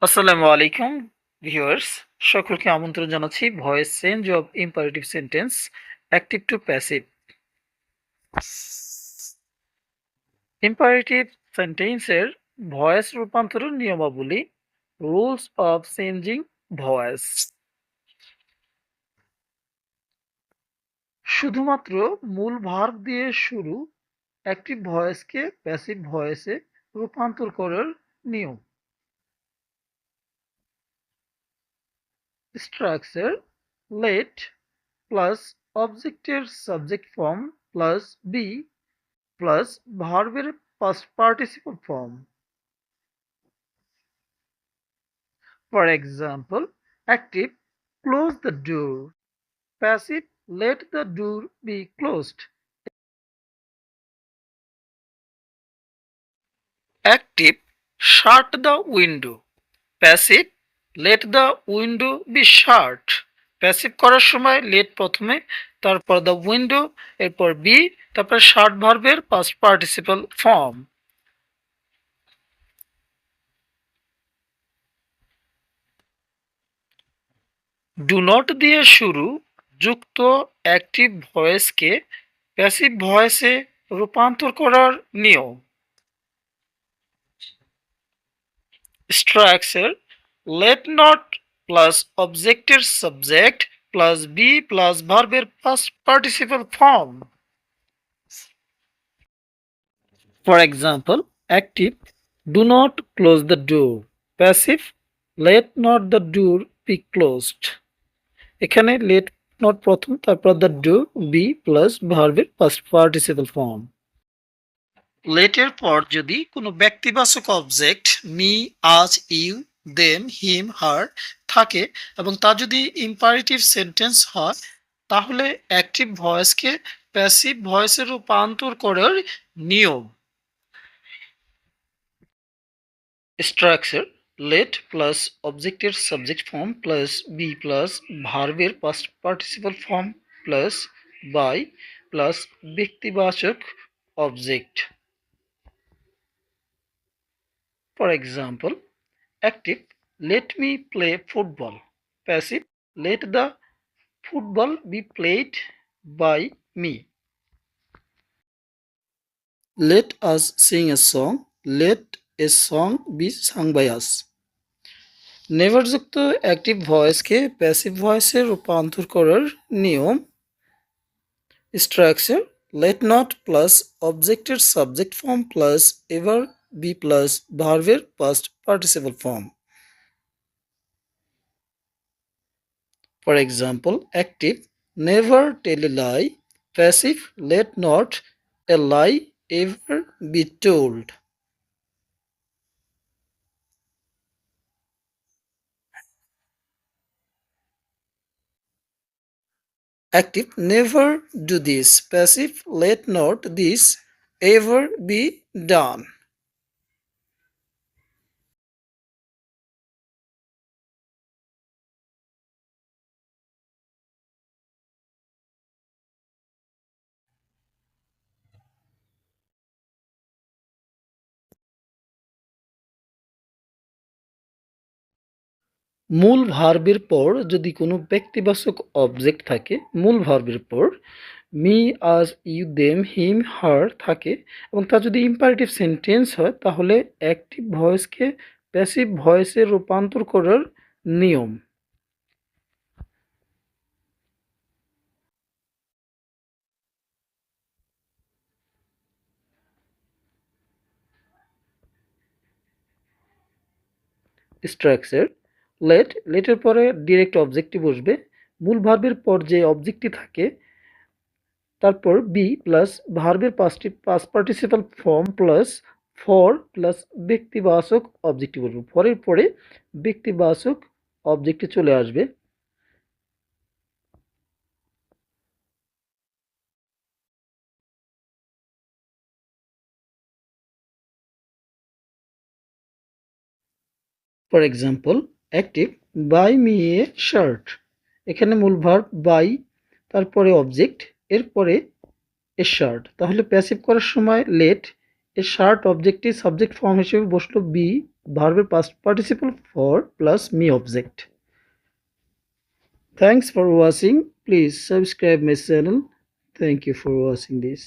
আসসালামু আলাইকুম ভিউয়ার্স, সকলকে আমন্ত্রণ জানাচ্ছি voice change of imperative sentence active to passive. Imperative সেন্টেন্সের ভয়েস রূপান্তরের নিয়মাবলী, রুলস অফ চেঞ্জিং ভয়েস। শুধুমাত্র মূল ভার্ব দিয়ে শুরু অ্যাক্টিভ ভয়েসকে প্যাসিভ ভয়েসে রূপান্তর করার নিয়ম। স্ট্রাকচার: লেট প্লাস অবজেক্টের subject form plus be plus ভার্বের past participle form. For example, active close the door, passive let the door be closed. Active shut the window, passive let the window be shut. Passive করার সময় let প্রথমে, তারপর the window, এরপর be, তারপর shut ভার্বের past participle form. Do not দিয়ে শুরু যুক্ত অ্যাক্টিভ ভয়েসকে প্যাসিভ ভয়েসে রূপান্তর করার নিয়ম। স্ট্রাকচার: লেট নট প্লাস অবজেক্টের সাবজেক্ট প্লাস বি প্লাস ভার্বের past participle form. For example, active do not close the door, passive let not the door be closed. এখানে লেট নট প্রথম, তারপর দ্য ডু, বি প্লাস ভার্বের past participle form. লেটের পর যদি কোনো ব্যক্তিবাচক object me, আজ, you, them, হিম, হার থাকে এবং তা যদি ইম্পারেটিভ সেন্টেন্স হয়, তাহলে অ্যাক্টিভ ভয়েসকে প্যাসিভ ভয়েসে রূপান্তর করার নিয়ম। স্ট্রাকচার: লেট প্লাস অবজেক্টের subject form plus be plus ভার্বের past participle form plus by plus ব্যক্তিবাচক object. For example, active let me play football, passive let the football be played by me. Let us sing a song, let a song be sung by us. Never যুক্ত active ভয়েসকে passive ভয়েসে রূপান্তর করার নিয়ম। স্ট্রাকচার: let not plus অবজেক্টের subject form plus ever be plus ভার্বের past participle form. For example, active never tell a lie, passive let not a lie ever be told. Active never do this, passive let not this ever be done. মূল ভার্বের পর যদি কোনো ব্যক্তিবাচক object থাকে, মূল ভার্বের পর মি, আজ, ইউ, দেম, হিম, হার থাকে এবং তা যদি ইম্পারেটিভ সেন্টেন্স হয়, তাহলে অ্যাক্টিভ ভয়েসকে প্যাসিভ ভয়েসে রূপান্তর করার নিয়ম। স্ট্রাকচার: লেটের পরে ডিরেক্ট অবজেক্টটি বসবে, মূল ভার্বের পর যে অবজেক্টটি থাকে তারপর বি প্লাস ভার্বের past participle form plus for plus ব্যক্তিবাচক অবজেক্টটি বসবে, ফরের পরে ব্যক্তিবাচক অবজেক্টটি চলে আসবে। For example, active buy me a shirt, এখানে মূল ভার্ব বাই, তারপরে অবজেক্ট, এরপরে এ শার্ট, তাহলে প্যাসিভ করার সময় লেট এ শার্ট অবজেক্টটি সাবজেক্ট ফর্ম হিসেবে বসলো বি ভার্বের past participle for plus me object. Thanks for watching. Please subscribe my channel. Thank you for watching this.